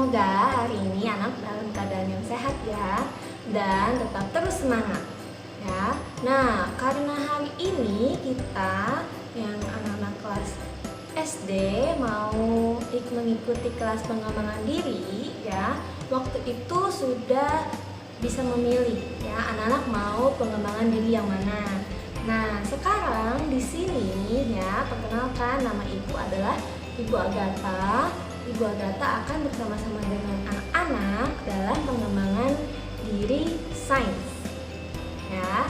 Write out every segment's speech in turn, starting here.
Semoga hari ini anak dalam keadaan yang sehat ya, dan tetap terus semangat ya. Nah, karena hari ini kita yang anak-anak kelas SD mau mengikuti kelas pengembangan diri ya, waktu itu sudah bisa memilih ya, anak-anak mau pengembangan diri yang mana. Nah, sekarang di sini ya, perkenalkan, nama ibu adalah Ibu Agatha. Ibu Agatha akan bersama-sama dengan anak-anak dalam pengembangan diri sains ya.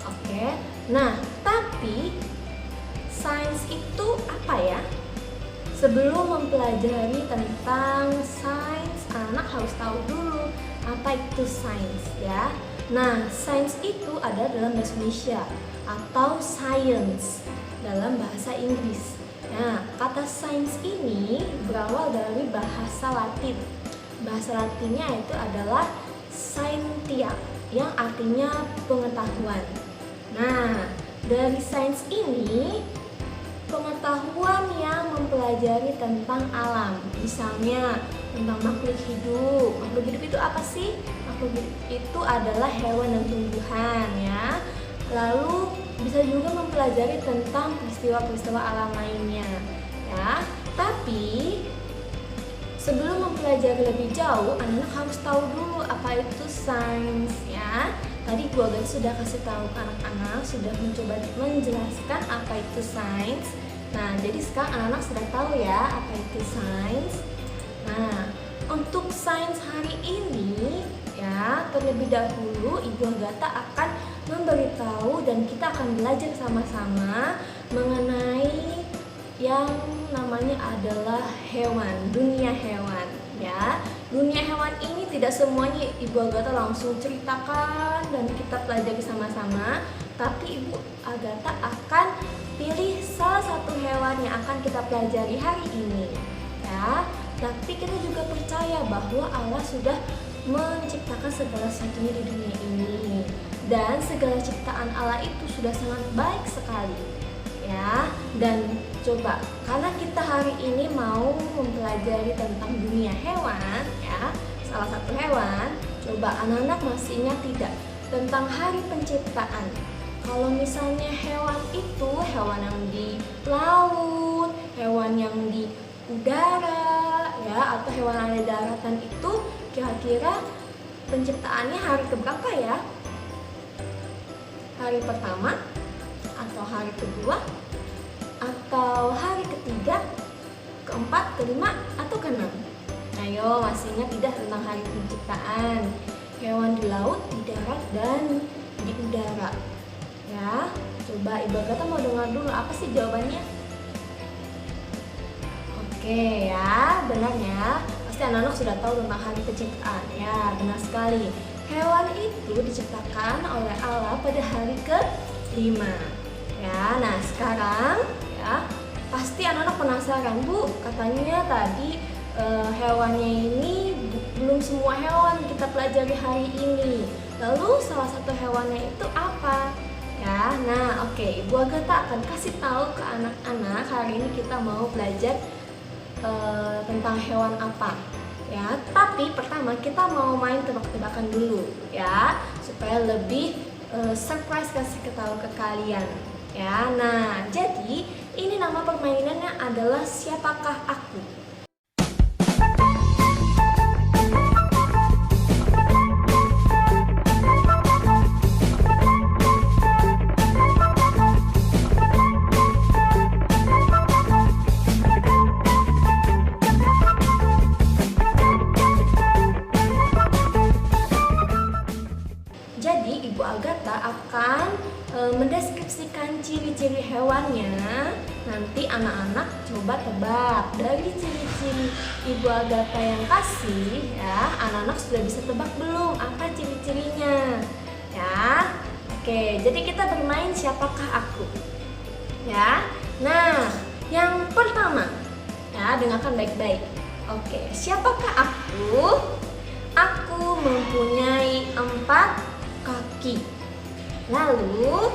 Oke. Nah, tapi sains itu apa ya? Sebelum mempelajari tentang sains, anak harus tahu dulu apa itu sains ya. Nah, sains itu ada dalam bahasa Indonesia atau science dalam bahasa Inggris. Nah, kata sains ini berawal dari bahasa Latin. Bahasa Latinnya itu adalah scientia, yang artinya pengetahuan. Nah, dari sains ini pengetahuan yang mempelajari tentang alam, misalnya tentang makhluk hidup. Makhluk hidup itu apa sih? Makhluk hidup itu adalah hewan dan tumbuhan ya. Lalu bisa juga mempelajari tentang peristiwa-peristiwa alam lainnya ya. Tapi sebelum mempelajari lebih jauh, anak harus tahu dulu apa itu sains ya. Tadi Bu Agatha sudah kasih tahu ke anak-anak, sudah mencoba menjelaskan apa itu sains. Nah, jadi sekarang anak-anak sudah tahu ya apa itu sains. Nah, untuk sains hari ini ya, terlebih dahulu Ibu Agatha akan memberitahu dan kita akan belajar sama-sama mengenai yang namanya adalah hewan, dunia hewan ya. Dunia hewan ini tidak semuanya Ibu Agatha langsung ceritakan dan kita pelajari sama-sama, tapi Ibu Agatha akan pilih salah satu hewan yang akan kita pelajari hari ini ya. Tapi kita juga percaya bahwa Allah sudah menciptakan segala sesuatunya di dunia ini, dan segala ciptaan Allah itu sudah sangat baik sekali ya. Dan coba, karena kita hari ini mau mempelajari tentang dunia hewan ya, salah satu hewan, coba anak-anak masih ingat tidak tentang hari penciptaan? Kalau misalnya hewan itu hewan yang di laut, hewan yang di udara ya, atau hewan yang ada di daratan itu kira-kira penciptaannya hari keberapa ya? Hari pertama atau hari kedua atau hari ketiga, keempat, kelima, atau keenam? Ayo, masih ingat tidak tentang hari penciptaan hewan di laut, di darat, dan di udara ya? Coba Ibu Agatha mau dengar dulu apa sih jawabannya? Oke ya, benar ya. Pasti anak-anak sudah tahu tentang hari penciptaan ya, benar sekali. Hewan itu diciptakan oleh Allah pada hari ke-5 ya. Nah, sekarang ya, pasti anak-anak penasaran, Bu, katanya tadi hewannya ini belum semua hewan kita pelajari hari ini. Lalu salah satu hewannya itu apa? Ya, nah oke, Ibu Agatha akan kasih tahu ke anak-anak hari ini kita mau belajar tentang hewan apa ya. Tapi pertama kita mau main tebak-tebakan dulu ya, supaya lebih surprise, kasih tahu ke kalian ya. Nah, jadi ini nama permainannya adalah Siapakah Aku. Jadi Ibu Agatha akan mendeskripsikan ciri-ciri hewannya. Nanti anak-anak coba tebak. Dari ciri-ciri Ibu Agatha yang kasih ya, anak-anak sudah bisa tebak belum apa ciri-cirinya ya? Oke, jadi kita bermain Siapakah Aku ya. Nah, yang pertama ya, dengarkan baik-baik. Oke, siapakah aku? Aku mempunyai 4 kaki, lalu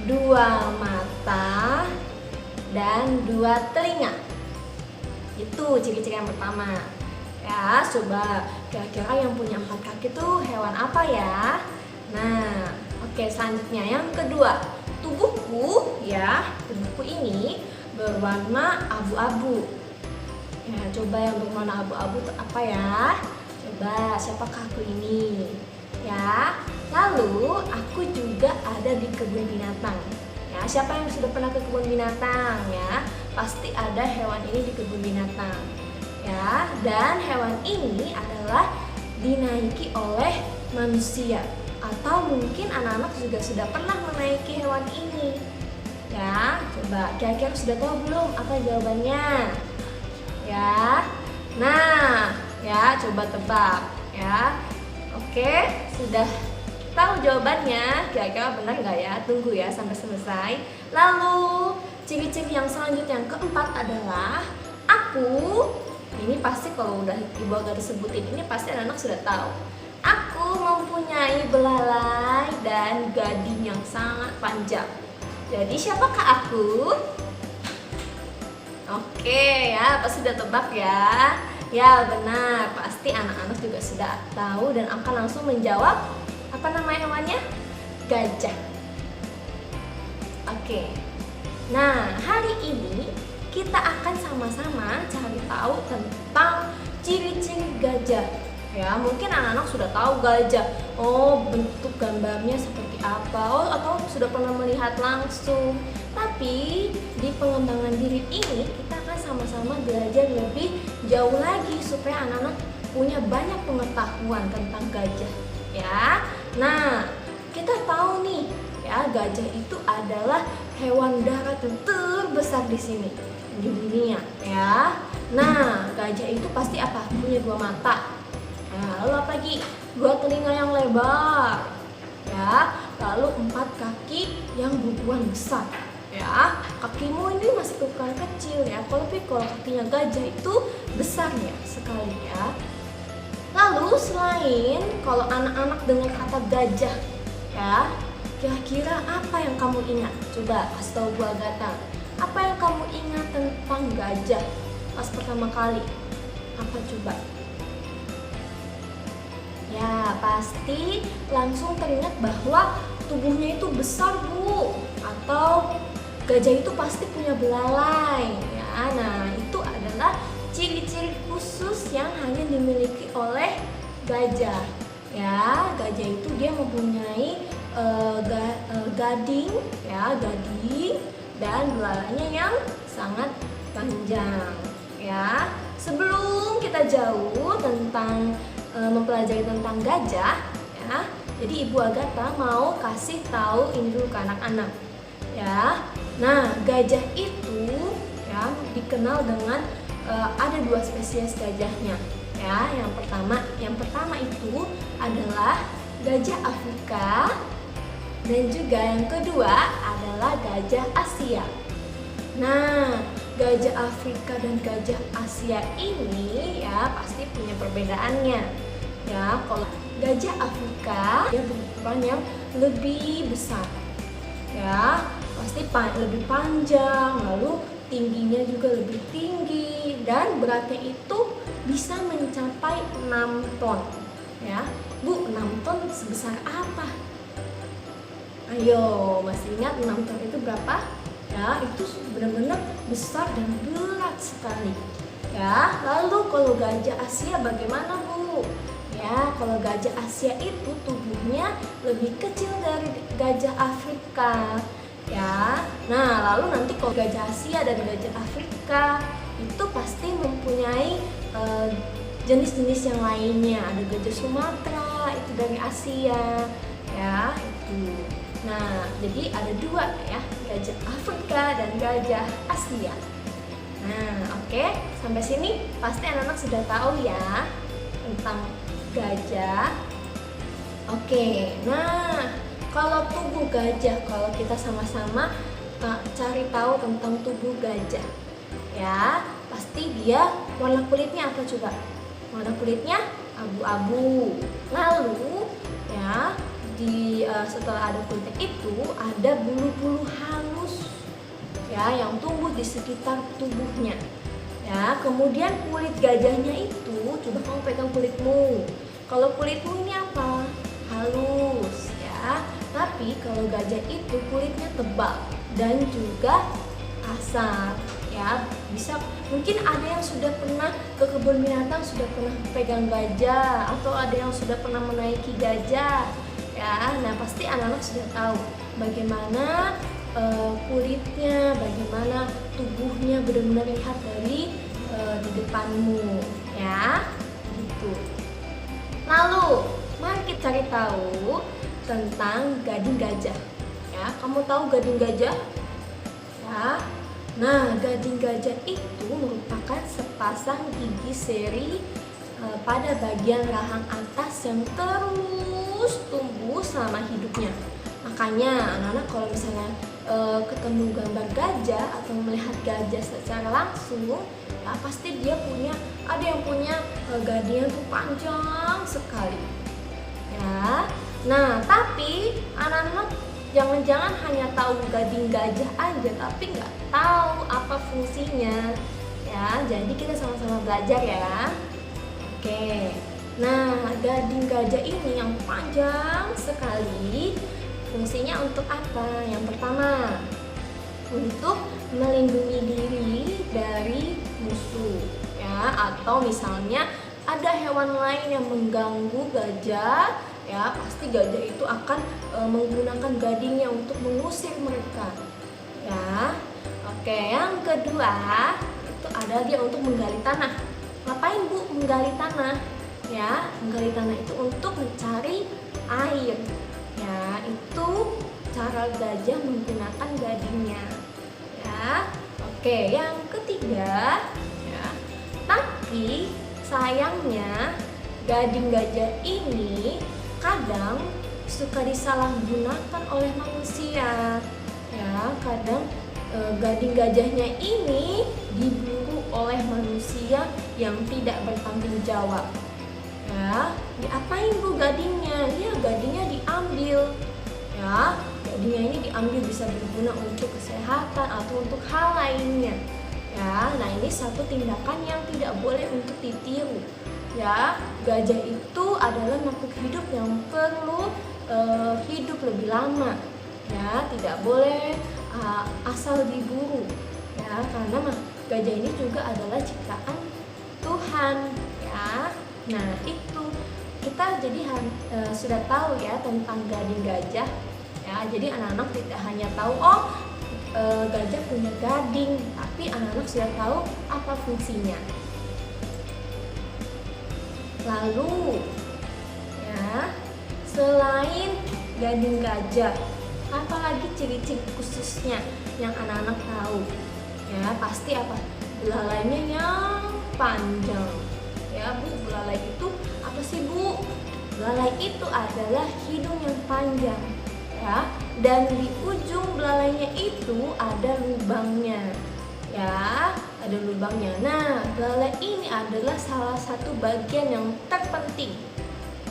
2 mata dan 2 telinga. Itu ciri-ciri yang pertama. Ya, coba kira-kira yang punya 4 kaki tuh hewan apa ya? Nah, oke, selanjutnya yang kedua, tubuhku ini berwarna abu-abu. Ya, coba yang berwarna abu-abu itu apa ya? Coba, siapakah aku ini? Ya, lalu aku juga ada di kebun binatang. Ya, siapa yang sudah pernah ke kebun binatang ya? Pasti ada hewan ini di kebun binatang. Ya, dan hewan ini adalah dinaiki oleh manusia atau mungkin anak-anak juga sudah pernah menaiki hewan ini. Ya, coba kira-kira sudah tahu belum apa jawabannya? Ya. Nah, ya coba tebak ya. Oke, sudah tahu jawabannya? Kira-kira benar nggak ya? Tunggu ya sampai selesai. Lalu, ciri-ciri yang selanjutnya yang keempat adalah aku. Ini pasti kalau udah Ibu agak disebutin ini pasti anak-anak sudah tahu. Aku mempunyai belalai dan gading yang sangat panjang. Jadi siapakah aku? Oke ya, pasti sudah tebak ya. Ya benar, pasti anak-anak juga sudah tahu dan akan langsung menjawab apa nama hewannya? Gajah. Oke. Nah, hari ini kita akan sama-sama cari tahu tentang ciri-ciri gajah. Ya, mungkin anak-anak sudah tahu gajah. Oh, bentuk gambarnya seperti apa? Oh, atau sudah pernah melihat langsung. Tapi di pengembangan diri ini kita akan sama-sama belajar lebih jauh lagi supaya anak-anak punya banyak pengetahuan tentang gajah. Ya. Nah, kita tahu nih, ya, gajah itu adalah hewan darat yang terbesar di sini di dunia, ya. Nah, gajah itu pasti apa? Punya 2 mata. Nah, lalu apa lagi? 2 telinga yang lebar, ya. Lalu 4 kaki yang berukuran besar, ya. Kakimu ini masih ukuran kecil ya. Tapi kalau kakinya gajah itu besarnya sekali ya. Lalu selain kalau anak-anak dengar kata gajah, ya, kira-kira apa yang kamu ingat? Coba kasih tahu Bu Agatha. Apa yang kamu ingat tentang gajah pas pertama kali? Apa coba? Ya, pasti langsung teringat bahwa tubuhnya itu besar, Bu. Atau gajah itu pasti punya belalai. Ya, nah itu adalah ciri-ciri khusus yang hanya dimiliki oleh gajah. Ya, gajah itu dia mempunyai gading, ya, gading dan belalainya yang sangat panjang. Ya, sebelum kita jauh tentang mempelajari tentang gajah, ya, jadi Ibu Agatha mau kasih tahu ini dulu ke anak-anak, ya. Nah, gajah itu ya dikenal dengan ada 2 spesies gajahnya, ya. Yang pertama itu adalah gajah Afrika dan juga yang kedua adalah gajah Asia. Nah, gajah Afrika dan gajah Asia ini ya pasti punya perbedaannya. Ya, kalau gajah Afrika dia berukuran yang lebih besar. Ya, pasti lebih panjang, lalu tingginya juga lebih tinggi dan beratnya itu bisa mencapai 6 ton. Ya. Bu, 6 ton sebesar apa? Ayo, masih ingat 6 ton itu berapa? Ya, itu benar-benar besar dan berat sekali. Ya, lalu kalau gajah Asia bagaimana, Bu? Ya, kalau gajah Asia itu tubuhnya lebih kecil dari gajah Afrika. Ya, nah lalu nanti kalau gajah Asia dan gajah Afrika itu pasti mempunyai jenis-jenis yang lainnya. Ada gajah Sumatera, itu dari Asia, ya itu. Nah, jadi ada 2 ya, gajah Afrika dan gajah Asia. Nah, oke, sampai sini pasti anak-anak sudah tahu ya tentang gajah. Oke, nah kalau tubuh gajah, kalau kita sama-sama cari tahu tentang tubuh gajah, ya pasti dia warna kulitnya apa coba? Warna kulitnya abu-abu. Lalu ya setelah ada kulitnya itu ada bulu-bulu halus ya yang tumbuh di sekitar tubuhnya. Ya, kemudian kulit gajahnya itu, coba kamu pegang kulitmu. Kalau kulitmu ini apa? Halus ya. Tapi kalau gajah itu kulitnya tebal dan juga kasar ya. Bisa mungkin ada yang sudah pernah ke kebun binatang, sudah pernah pegang gajah, atau ada yang sudah pernah menaiki gajah ya. Nah, pasti anak-anak sudah tahu bagaimana kulitnya, bagaimana tubuhnya benar-benar lihat dari di depanmu ya, gitu. Lalu mari kita cari tahu tentang gading gajah ya. Kamu tahu gading gajah ya? Nah, gading gajah itu merupakan sepasang gigi seri pada bagian rahang atas yang terus tumbuh selama hidupnya. Makanya anak-anak kalau misalnya ketemu gambar gajah atau melihat gajah secara langsung, ya pasti dia ada yang punya gadingnya tuh panjang sekali ya. Nah, tapi anak-anak jangan-jangan hanya tahu gading gajah aja tapi nggak tahu apa fungsinya ya. Jadi kita sama-sama belajar ya. Oke, nah gading gajah ini yang panjang sekali, fungsinya untuk apa? Yang pertama, untuk melindungi diri dari musuh ya, atau misalnya ada hewan lain yang mengganggu gajah ya, pasti gajah itu akan menggunakan gadingnya untuk mengusir mereka ya. Oke, yang kedua itu ada dia untuk menggali tanah. Ngapain Bu menggali tanah? Ya, menggali tanah itu untuk mencari air ya. Itu cara gajah menggunakan gadingnya ya. Oke, yang ketiga ya, tapi sayangnya gading gajah ini kadang suka disalahgunakan oleh manusia ya. Kadang gading gajahnya ini diburu oleh manusia yang tidak bertanggung jawab ya. Diapain Bu gadingnya? Ya, gadingnya diambil ya. Gadingnya ini diambil, bisa berguna untuk kesehatan atau untuk hal lainnya ya. Nah, ini satu tindakan yang tidak boleh untuk ditiru ya. Gajah itu adalah makhluk hidup yang perlu hidup lebih lama ya. Tidak boleh asal diburu ya, karena gajah ini juga adalah ciptaan Tuhan ya. Nah, itu kita jadi sudah tahu ya tentang gading gajah ya. Jadi anak-anak tidak hanya tahu gajah punya gading, tapi anak-anak sudah tahu apa fungsinya. Lalu ya, selain gading gajah, apalagi ciri-ciri khususnya yang anak-anak tahu ya? Pasti apa? Belalainya yang panjang ya Bu. Belalai itu apa sih Bu? Belalai itu adalah hidung yang panjang ya, dan di ujung belalainya itu ada lubangnya ya, ada lubangnya. Nah, belalai ini adalah salah satu bagian yang terpenting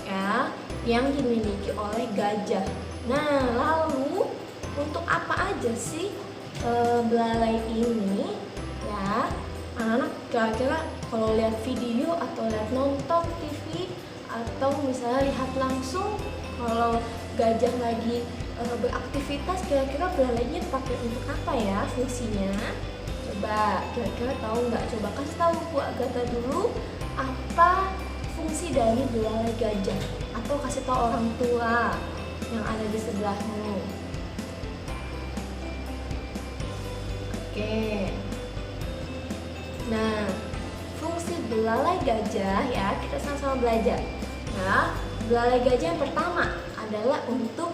ya, yang dimiliki oleh gajah. Nah, lalu untuk apa aja sih belalai ini ya? Anak-anak kira-kira kalau lihat video atau lihat nonton TV atau misalnya lihat langsung kalau gajah lagi beraktivitas, kira-kira belalainya dipakai untuk apa ya fungsinya? Coba kira-kira tahu nggak? Coba kasih tahu Bu Agatha dulu apa fungsi dari belalai gajah, atau kasih tahu orang tua yang ada di sebelahmu. Oke. Nah, fungsi belalai gajah ya, kita sama-sama belajar. Nah, belalai gajah yang pertama adalah untuk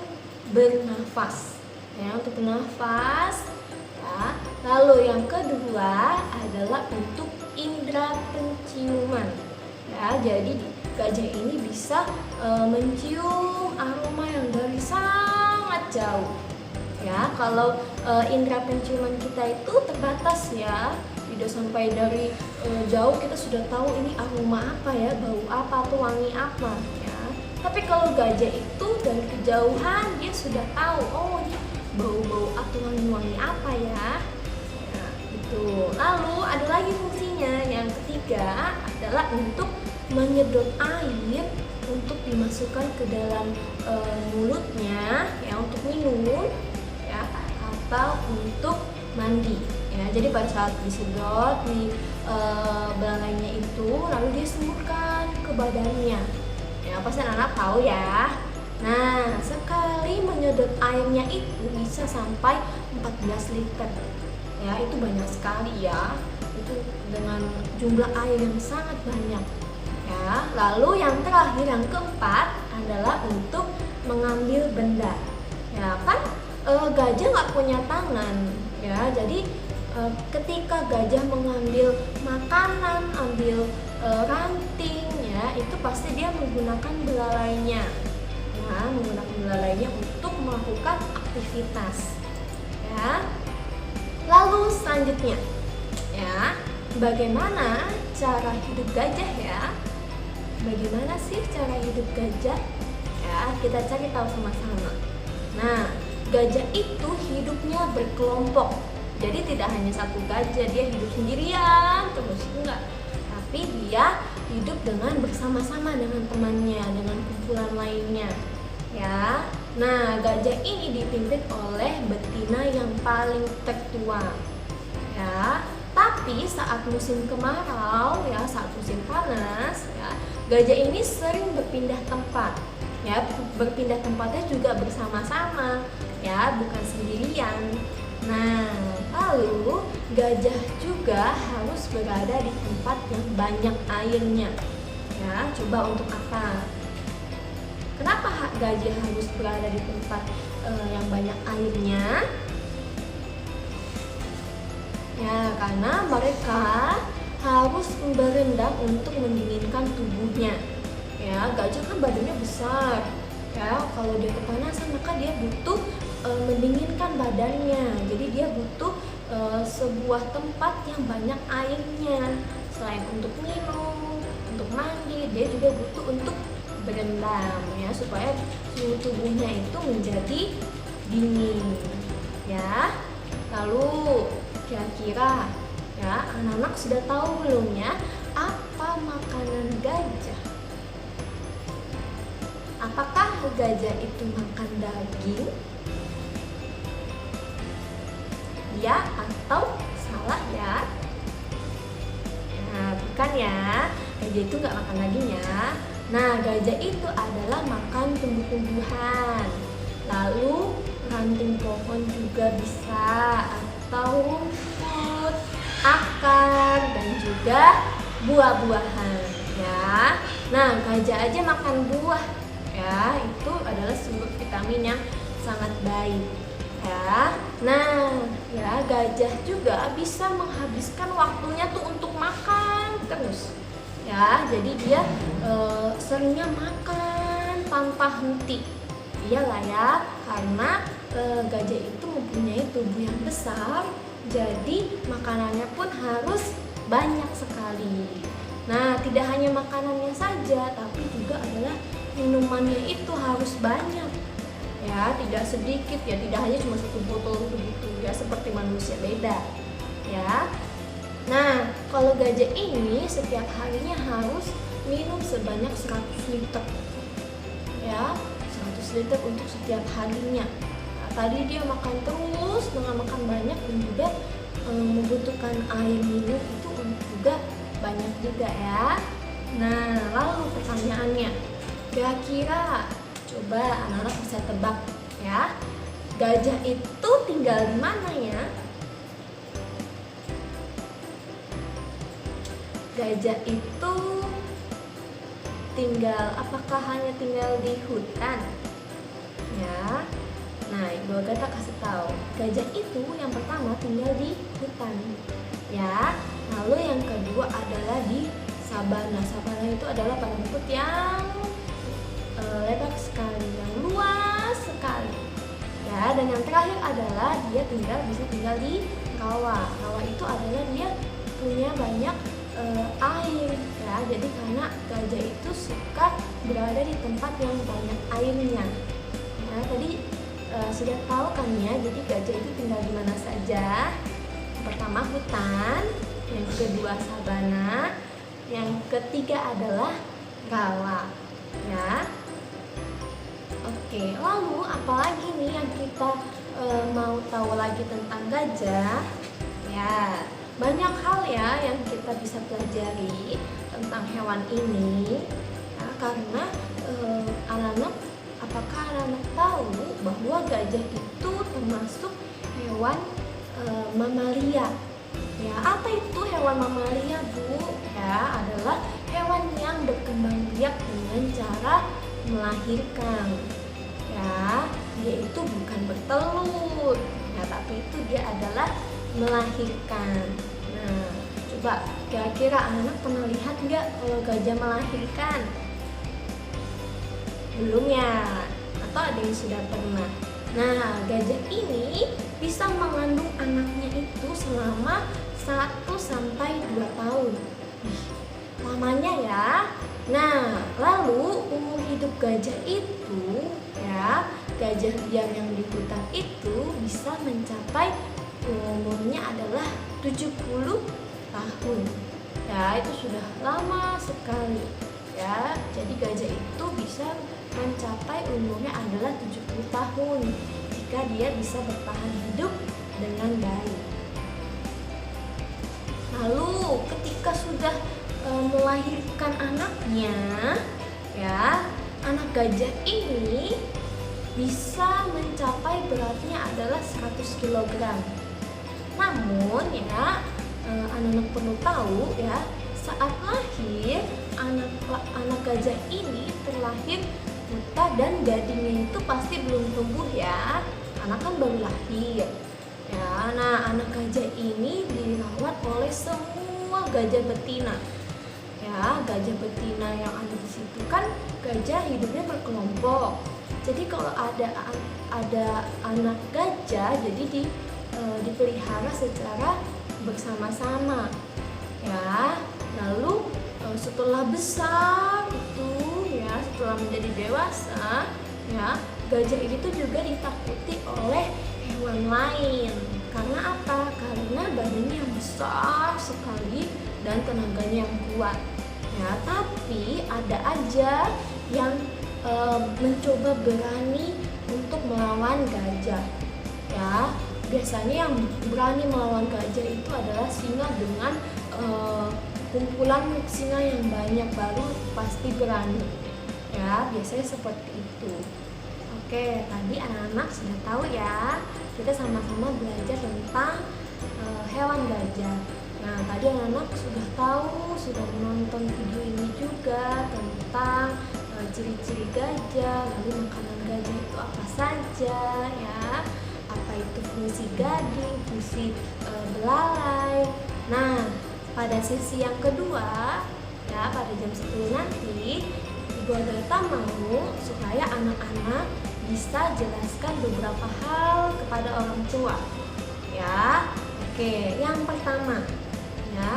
bernafas ya, untuk bernafas ya. Lalu yang kedua adalah untuk indera penciuman ya. Jadi gajah ini bisa mencium aroma yang dari sangat jauh ya. Kalau indera penciuman kita itu terbatas ya, tidak sampai dari jauh kita sudah tahu ini aroma apa ya, bau apa atau wangi apa ya. Tapi kalau gajah itu dari kejauhan dia sudah tahu, oh ini bau-bau atau wangi-wangi apa ya. Nah, Tuh, lalu ada lagi fungsinya. Yang ketiga adalah untuk menyedot air untuk dimasukkan ke dalam mulutnya ya, untuk minum ya, atau untuk mandi ya. Jadi pada saat disedot di belalainya itu, lalu dia semburkan ke badannya ya, pasti anak tahu ya. Nah, sekali menyedot airnya itu bisa sampai 14 liter ya, itu banyak sekali ya, itu dengan jumlah air yang sangat banyak ya. Lalu yang terakhir, yang keempat adalah untuk mengambil benda ya, kan gajah nggak punya tangan ya, jadi ketika gajah mengambil makanan, ambil ranting ya, itu pasti dia menggunakan belalainya ya, menggunakan belalainya untuk melakukan aktivitas ya. Lalu selanjutnya ya, bagaimana cara hidup gajah ya? Bagaimana sih cara hidup gajah? Ya, kita cari tahu sama-sama. Nah, gajah itu hidupnya berkelompok. Jadi tidak hanya satu gajah dia hidup sendirian terus, enggak. Tapi dia hidup dengan bersama-sama dengan temannya, dengan kumpulan lainnya. Ya. Nah, gajah ini dipimpin oleh betina yang paling tertua. Ya. Tapi saat musim kemarau ya, saat musim panas ya, gajah ini sering berpindah tempat. Ya, berpindah tempatnya juga bersama-sama ya, bukan sendirian. Nah, lalu gajah juga harus berada di tempat yang banyak airnya. Ya, coba untuk apa? Kenapa gajah harus berada di tempat yang banyak airnya? Ya, karena mereka harus berendam untuk mendinginkan tubuhnya. Ya, gajah kan badannya besar. Ya, kalau dia kepanasan maka dia butuh mendinginkan badannya. Jadi dia butuh sebuah tempat yang banyak airnya. Selain untuk minum, untuk mandi, dia juga butuh untuk berendam ya, supaya suhu tubuhnya itu menjadi dingin. Ya. Lalu kira-kira ya, anak-anak sudah tahu belum ya apa makanan gajah? Apakah gajah itu makan daging? Ya atau salah ya? Nah, bukan ya. Gajah itu nggak makan daging ya. Nah, gajah itu adalah makan tumbuh-tumbuhan. Lalu ranting pohon juga bisa, atau rumput, akar, dan juga buah-buahan ya. Nah, gajah aja makan buah ya, itu adalah sumber vitamin yang sangat baik ya. Nah ya, gajah juga bisa menghabiskan waktunya tuh untuk makan terus ya, jadi dia seringnya makan tanpa henti. Iyalah ya, karena gajah itu mempunyai tubuh yang besar, jadi makanannya pun harus banyak sekali. Nah, tidak hanya makanannya saja, tapi juga adalah minumannya itu harus banyak ya, tidak sedikit ya, tidak hanya cuma satu botol begitu ya, seperti manusia, beda ya. Nah, kalau gajah ini setiap harinya harus minum sebanyak 100 liter ya, 100 liter untuk setiap harinya. Nah, tadi dia makan terus, makan banyak, dan juga membutuhkan air minum itu juga banyak juga ya. Nah, lalu pertanyaannya, kira-kira coba anak-anak bisa tebak ya, gajah itu tinggal di mana ya? Gajah itu tinggal, apakah hanya tinggal di hutan ya? Nah, Ibu Agatha kasih tahu, gajah itu yang pertama tinggal di hutan ya. Lalu yang kedua adalah di sabana. Sabana itu adalah padang rumput yang lebar sekali, yang luas sekali ya. Dan yang terakhir adalah dia bisa tinggal di rawa. Rawa itu adalah dia punya banyak air ya. Jadi karena gajah itu suka berada di tempat yang banyak airnya ya. Tadi sudah tahu kan ya, jadi gajah itu tinggal di mana saja pertama hutan, yang kedua sabana, yang ketiga adalah rawa, ya. Oke, lalu apalagi nih yang kita mau tahu lagi tentang gajah? Ya, banyak hal ya yang kita bisa pelajari tentang hewan ini. Ya, karena anak-anak, apakah anak-anak tahu bahwa gajah itu termasuk hewan mamalia? Ya, apa itu hewan mamalia, Bu? Ya, adalah hewan yang berkembang biak dengan cara melahirkan. Ya, dia itu bukan bertelur. Ya, tapi itu dia adalah melahirkan. Nah, coba kira-kira anak-anak pernah lihat nggak kalau gajah melahirkan? Belum ya? Atau ada yang sudah pernah? Nah, gajah ini bisa mengandung anaknya itu selama 1 sampai 2 tahun. Lamanya ya. Nah, lalu umur hidup gajah itu, ya, gajah liar yang di hutan itu bisa mencapai umurnya adalah 70 tahun. Ya, itu sudah lama sekali. Ya, jadi gajah itu bisa mencapai umurnya adalah 70 tahun jika dia bisa bertahan hidup dengan baik. Lalu ketika sudah melahirkan anaknya, ya, anak gajah ini bisa mencapai beratnya adalah 100 kg. Namun ya, anak-anak perlu tahu ya, saat lahir anak gajah ini terlahir buta dan gadingnya itu pasti belum tumbuh ya, anak kan baru lahir. Ya, nah anak gajah ini dirawat oleh semua gajah betina. Ya, gajah betina yang ada di situ kan gajah hidupnya berkelompok. Jadi kalau ada anak gajah, jadi dipelihara secara bersama-sama. Ya, lalu setelah besar itu, ya, setelah menjadi dewasa, ya, gajah ini tuh juga ditakuti oleh hewan lain. Karena apa? Karena badannya yang besar sekali dan tenaganya yang kuat. Ya, tapi ada aja yang mencoba berani untuk melawan gajah. Ya, biasanya yang berani melawan gajah itu adalah singa dengan kumpulan singa yang banyak, baru pasti berani. Ya, biasanya seperti itu. Oke, tadi anak-anak sudah tahu ya. Kita sama-sama belajar tentang hewan gajah. Nah, tadi anak-anak sudah tahu, sudah menonton video ini juga tentang ciri-ciri gajah, lalu makanan gajah itu apa saja, ya, apa itu fungsi gading, fungsi belalai. Nah, pada sesi yang kedua, ya, pada jam 10 nanti, Ibu Agatha mau supaya anak-anak bisa jelaskan beberapa hal kepada orang tua. Ya, oke, yang pertama, ya,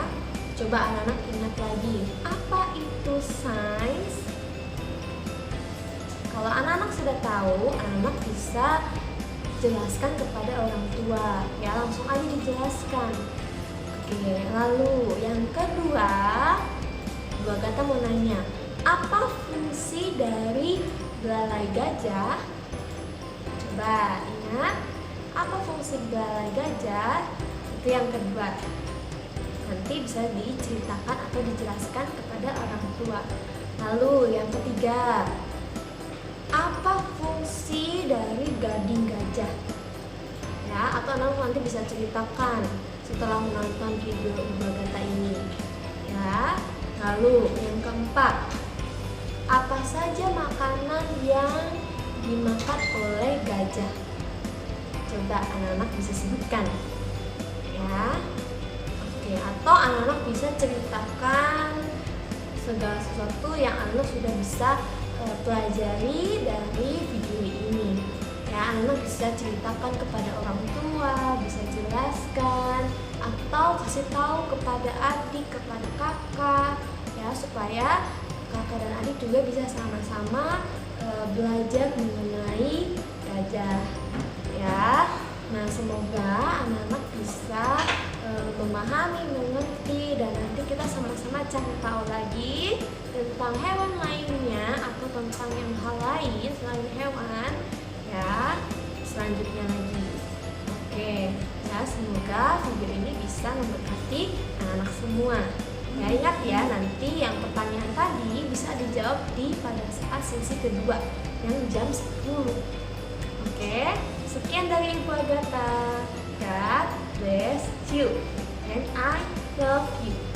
coba anak-anak ingat lagi, apa itu sains? Kalau anak-anak sudah tahu, anak-anak bisa jelaskan kepada orang tua, ya, langsung aja dijelaskan. Oke, lalu yang kedua, Bu Agatha mau nanya, apa fungsi dari belalai gajah? Coba ingat, apa fungsi belalai gajah? Itu yang kedua. Nanti bisa diceritakan atau dijelaskan kepada orang tua. Lalu yang ketiga, apa fungsi dari gading gajah? Ya, atau anak nanti bisa ceritakan setelah menonton video Ibu Agatha ini. Ya, lalu yang keempat, apa saja makanan yang dimakan oleh gajah? Coba anak-anak bisa sebutkan. Ya. Oke, atau anak-anak bisa ceritakan segala sesuatu yang anak sudah bisa pelajari dari video ini. Ya, anak bisa ceritakan kepada orang tua, bisa jelaskan, atau kasih tahu kepada adik, kepada kakak, ya, supaya kakak dan adik juga bisa sama-sama belajar mengenai gajah. Ya, nah semoga anak-anak bisa memahami, mengerti, dan nanti kita sama-sama cari tahu lagi tentang hewan lainnya atau tentang yang hal lain selain hewan ya selanjutnya lagi. Oke, ya semoga video ini bisa memberkati anak-anak semua. Ya ingat ya, nanti yang pertanyaan tadi bisa dijawab pada saat sesi kedua yang jam 10. Oke, sekian dari Ibu Agatha. God bless you and I love you.